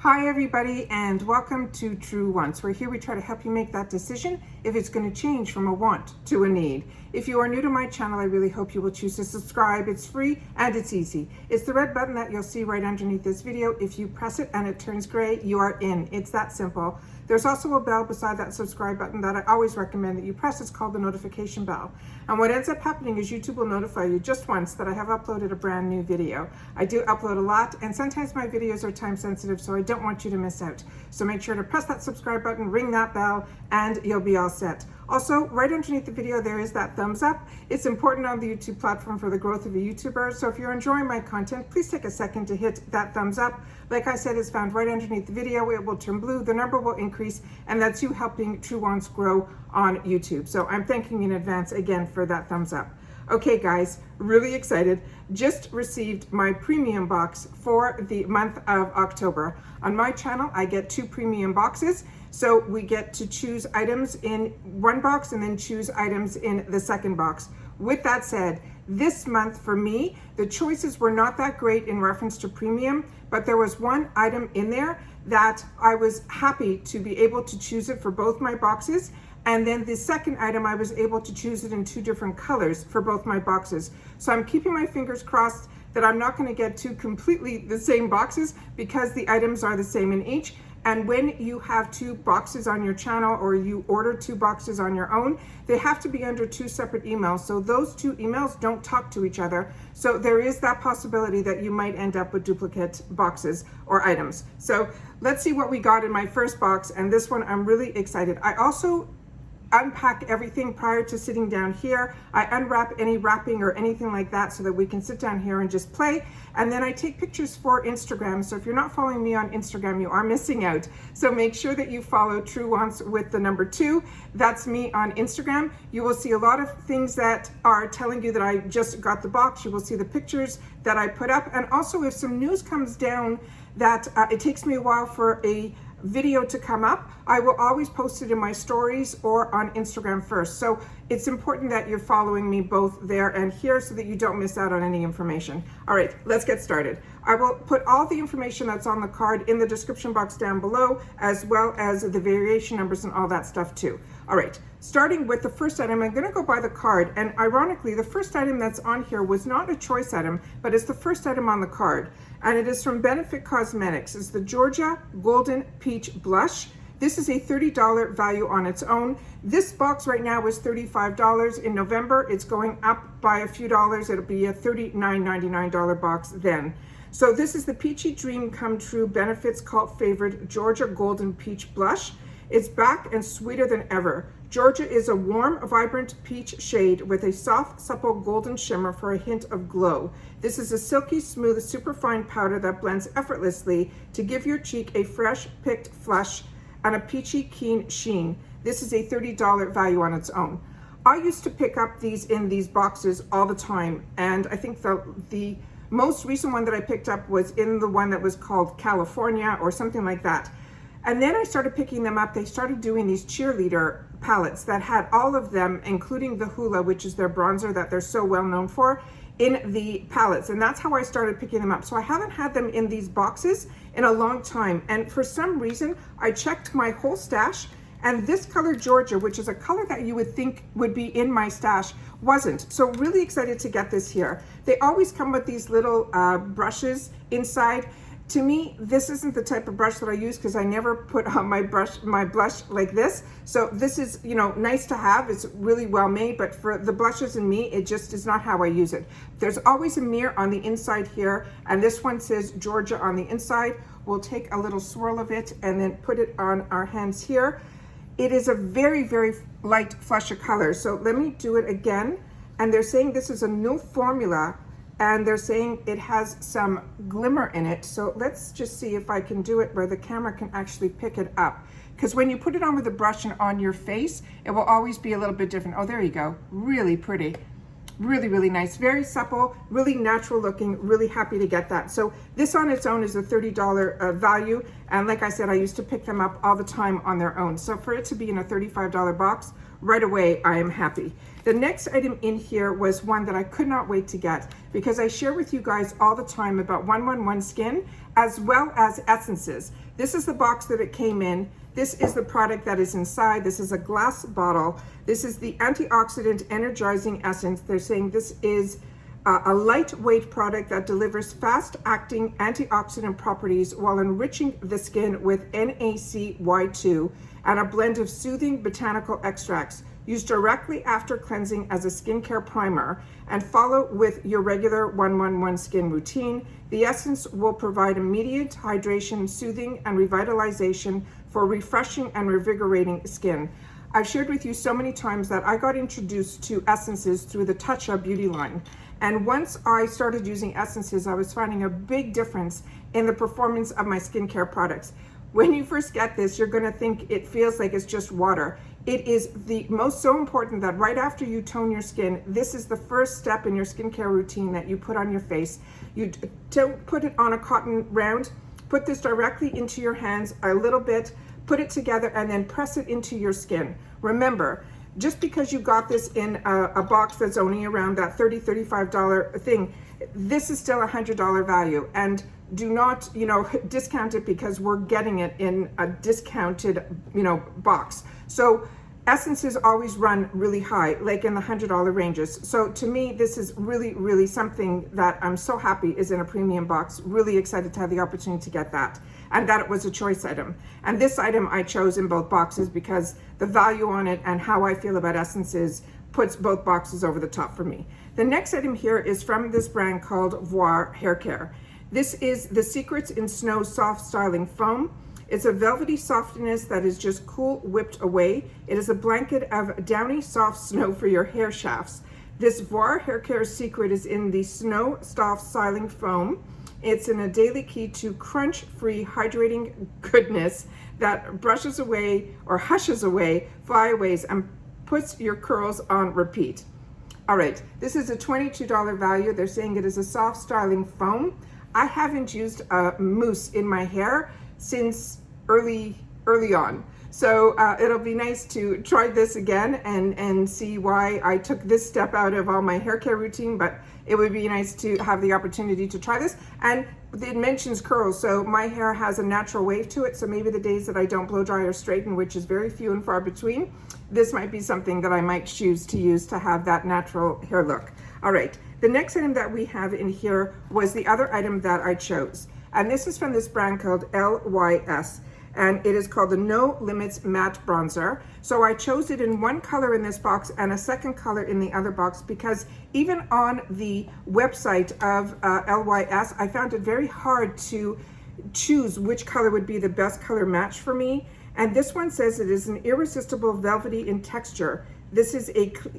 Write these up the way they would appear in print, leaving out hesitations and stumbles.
Hi everybody, and welcome to True Wants, where here we try to help you make that decision if it's going to change from a want to a need. If you are new to my channel, I really hope you will choose to subscribe. It's free and it's easy. It's the red button that you'll see right underneath this video. If you press it and it turns gray, you are in. It's that simple. There's also a bell beside that subscribe button that I always recommend that you press. It's called the notification bell. And what ends up happening is YouTube will notify you just once that I have uploaded a brand new video. I do upload a lot, and sometimes my videos are time sensitive, so I don't want you to miss out. So make sure to press that subscribe button, ring that bell, and you'll be all set. Also, right underneath the video, there is that thumbs up. It's important on the YouTube platform for the growth of a YouTuber. So if you're enjoying my content, please take a second to hit that thumbs up. Like I said, it's found right underneath the video. It will turn blue, the number will increase, and that's you helping True Wants grow on YouTube. So I'm thanking you in advance again for that thumbs up. Okay guys, really excited. Just received my premium box for the month of October. On my channel, I get 2 premium boxes. So we get to choose items in one box and then choose items in the second box. With that said, this month for me, the choices were not that great in reference to premium, but there was one item in there that I was happy to be able to choose it for both my boxes. And then the second item, I was able to choose it in 2 different colors for both my boxes. So I'm keeping my fingers crossed that I'm not going to get 2 completely the same boxes because the items are the same in each. And when you have 2 boxes on your channel or you order 2 boxes on your own, they have to be under 2 separate emails. So those 2 emails don't talk to each other. So there is that possibility that you might end up with duplicate boxes or items. So let's see what we got in my first box. And this one, I'm really excited. I also unpack everything prior to sitting down here. I unwrap any wrapping or anything like that so that we can sit down here and just play. And then I take pictures for Instagram. So if you're not following me on Instagram, you are missing out. So make sure that you follow True Wants with the number 2. That's me on Instagram. You will see a lot of things that are telling you that I just got the box. You will see the pictures that I put up. And also if some news comes down that it takes me a while for a video to come up, I will always post it in my stories or on Instagram first. So it's important that you're following me both there and here so that you don't miss out on any information. All right, let's get started. I will put all the information that's on the card in the description box down below, as well as the variation numbers and all that stuff too. All right, starting with the first item, I'm gonna go by the card. And ironically, the first item that's on here was not a choice item, but it's the first item on the card. And it is from Benefit Cosmetics. It's the Georgia Golden Peach Blush. This is a $30 value on its own. This box right now is $35. In November, it's going up by a few dollars. It'll be a $39.99 box then. So this is the Peachy Dream Come True Benefits Cult Favorite Georgia Golden Peach Blush. It's back and sweeter than ever. Georgia is a warm, vibrant peach shade with a soft, supple golden shimmer for a hint of glow. This is a silky smooth, superfine powder that blends effortlessly to give your cheek a fresh, picked flush and a peachy, keen sheen. This is a $30 value on its own. I used to pick up these in these boxes all the time, and I think the most recent one that I picked up was in the one that was called California or something like that. And then I started picking them up. They started doing these cheerleader palettes that had all of them, including the Hula, which is their bronzer that they're so well known for, in the palettes. And that's how I started picking them up. So I haven't had them in these boxes in a long time. And for some reason, I checked my whole stash, and this color Georgia, which is a color that you would think would be in my stash, wasn't. So really excited to get this here. They always come with these little brushes inside. To me, this isn't the type of brush that I use because I never put on my blush like this. So this is, you know, nice to have. It's really well made, but for the blushes and me, it just is not how I use it. There's always a mirror on the inside here, and this one says Georgia on the inside. We'll take a little swirl of it and then put it on our hands here. It is a very, very light flush of color. So let me do it again. And they're saying this is a new formula, and they're saying it has some glimmer in it. So let's just see if I can do it where the camera can actually pick it up. Because when you put it on with a brush and on your face, it will always be a little bit different. Oh, there you go. Really pretty. Really, really nice. Very supple, really natural looking, really happy to get that. So this on its own is a $30 value. And like I said, I used to pick them up all the time on their own. So for it to be in a $35 box, right away, I am happy. The next item in here was one that I could not wait to get because I share with you guys all the time about 111 Skin as well as essences. This is the box that it came in. This is the product that is inside. This is a glass bottle. This is the Antioxidant Energizing Essence. They're saying this is a lightweight product that delivers fast-acting antioxidant properties while enriching the skin with NACY2 and a blend of soothing botanical extracts. Use directly after cleansing as a skincare primer and follow with your regular 1-1-1 skin routine. The essence will provide immediate hydration, soothing, and revitalization for refreshing and revigorating skin. I've shared with you so many times that I got introduced to essences through the Tatcha beauty line. And once I started using essences, I was finding a big difference in the performance of my skincare products. When you first get this, you're gonna think it feels like it's just water. It is the most so important that right after you tone your skin, this is the first step in your skincare routine that you put on your face. You don't put it on a cotton round. Put this directly into your hands a little bit, put it together, and then press it into your skin. Remember, just because you got this in a box that's only around that $30, $35 thing, this is still a $100 value. And do not, discount it because we're getting it in a discounted, box. So essences always run really high, like in the $100 ranges. So to me, this is really, really something that I'm so happy is in a premium box. Really excited to have the opportunity to get that, and that it was a choice item. And this item I chose in both boxes because the value on it and how I feel about essences puts both boxes over the top for me. The next item here is from this brand called Voir Haircare. This is the Secrets in Snow Soft Styling Foam. It's a velvety softness that is just cool whipped away. It is a blanket of downy soft snow for your hair shafts. This Voir Haircare secret is in the Snow Soft Styling Foam. It's in a daily key to crunch-free hydrating goodness that brushes away or hushes away flyaways and puts your curls on repeat. All right, this is a $22 value. They're saying it is a soft styling foam. I haven't used a mousse in my hair since early on. So it'll be nice to try this again and see why I took this step out of all my hair care routine, but it would be nice to have the opportunity to try this. And it mentions curls, so my hair has a natural wave to it, so maybe the days that I don't blow dry or straighten, which is very few and far between, this might be something that I might choose to use to have that natural hair look. All right, the next item that we have in here was the other item that I chose. And this is from this brand called LYS. And it is called the No Limits Matte Bronzer. So I chose it in one color in this box and a second color in the other box because even on the website of LYS, I found it very hard to choose which color would be the best color match for me. And this one says it is an irresistible velvety in texture. This is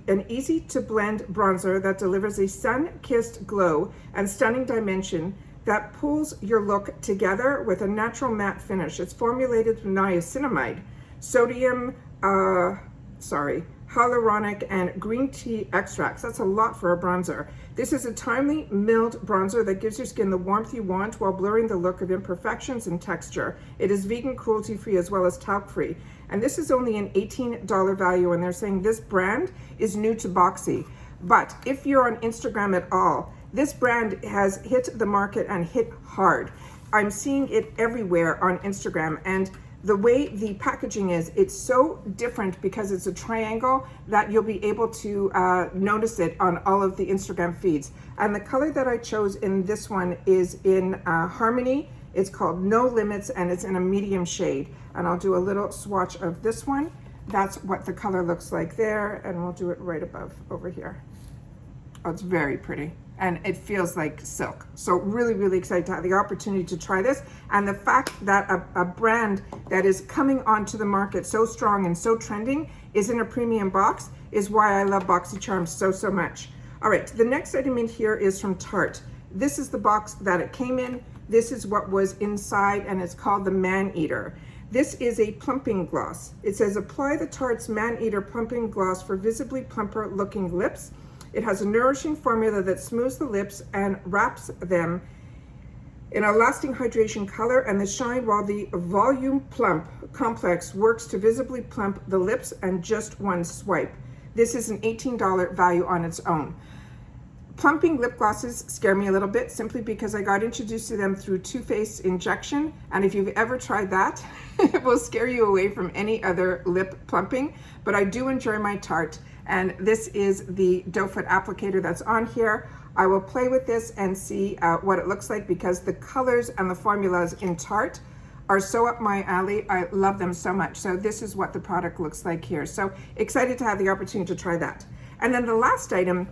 an easy to blend bronzer that delivers a sun-kissed glow and stunning dimension that pulls your look together with a natural matte finish. It's formulated with niacinamide, sodium, hyaluronic, and green tea extracts. That's a lot for a bronzer. This is a timely milled bronzer that gives your skin the warmth you want while blurring the look of imperfections and texture. It is vegan, cruelty-free, as well as talc-free. And this is only an $18 value, and they're saying this brand is new to Boxy. But if you're on Instagram at all, this brand has hit the market and hit hard. I'm seeing it everywhere on Instagram, and the way the packaging is, it's so different because it's a triangle that you'll be able to notice it on all of the Instagram feeds. And the color that I chose in this one is in Harmony. It's called No Limits, and it's in a medium shade. And I'll do a little swatch of this one. That's what the color looks like there, and we'll do it right above over here. Oh, it's very pretty. And it feels like silk. So really, really excited to have the opportunity to try this. And the fact that a brand that is coming onto the market so strong and so trending is in a premium box is why I love Boxycharm so much. All right, the next item in here is from Tarte. This is the box that it came in. This is what was inside, and it's called the Maneater. This is a plumping gloss. It says, apply the Tarte's Maneater plumping gloss for visibly plumper looking lips. It has a nourishing formula that smooths the lips and wraps them in a lasting hydration color and the shine, while the Volume Plump Complex works to visibly plump the lips and just one swipe. This is an $18 value on its own. Plumping lip glosses scare me a little bit simply because I got introduced to them through Too Faced injection, and if you've ever tried that, it will scare you away from any other lip plumping. But I do enjoy my Tarte, and this is the doe foot applicator that's on here. I will play with this and see what it looks like, because the colors and the formulas in Tarte are so up my alley. I love them so much. So this is what the product looks like here. So excited to have the opportunity to try that. And then the last item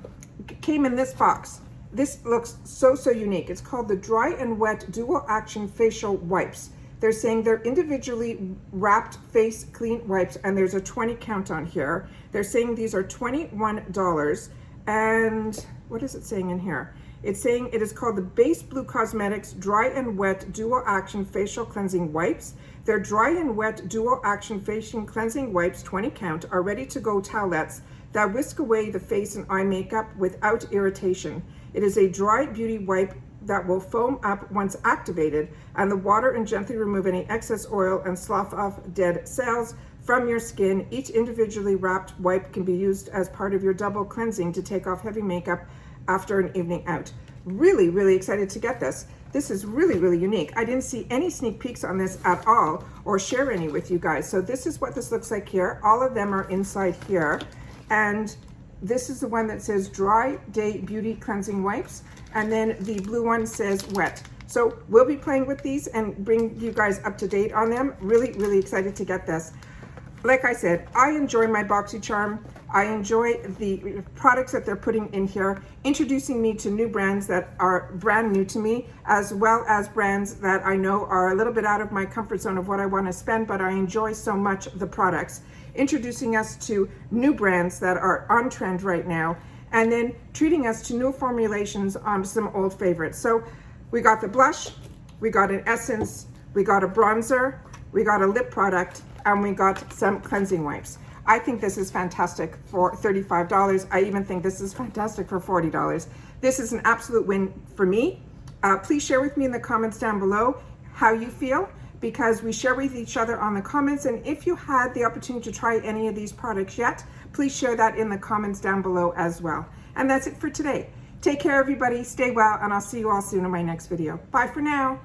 came in this box. This looks so unique. It's called the Dry and Wet Dual Action Facial Wipes. They're saying they're individually wrapped face clean wipes, and there's a 20 count on here. They're saying these are $21. And what is it saying in here? It's saying it is called the BaseBlue Cosmetics Dry and Wet Dual Action Facial Cleansing Wipes. Their Dry and Wet Dual Action Facial Cleansing Wipes, 20 count, are ready to go towelettes that whisk away the face and eye makeup without irritation. It is a dry beauty wipe that will foam up once activated, and the water and gently remove any excess oil and slough off dead cells from your skin. Each individually wrapped wipe can be used as part of your double cleansing to take off heavy makeup after an evening out. Really excited to get this. This is really unique. I didn't see any sneak peeks on this at all or share any with you guys. So this is what this looks like here. All of them are inside here. And this is the one that says Dry Day Beauty Cleansing Wipes. And then the blue one says Wet. So we'll be playing with these and bring you guys up to date on them. Really excited to get this. Like I said, I enjoy my Boxycharm. I enjoy the products that they're putting in here, introducing me to new brands that are brand new to me, as well as brands that I know are a little bit out of my comfort zone of what I want to spend, but I enjoy so much the products. Introducing us to new brands that are on trend right now, and then treating us to new formulations on some old favorites. So we got the blush, we got an essence, we got a bronzer, we got a lip product, and we got some cleansing wipes. I think this is fantastic for $35. I even think this is fantastic for $40. This is an absolute win for me. Please share with me in the comments down below how you feel, because we share with each other on the comments. And if you had the opportunity to try any of these products yet, please share that in the comments down below as well. And that's it for today. Take care, everybody. Stay well, and I'll see you all soon in my next video. Bye for now.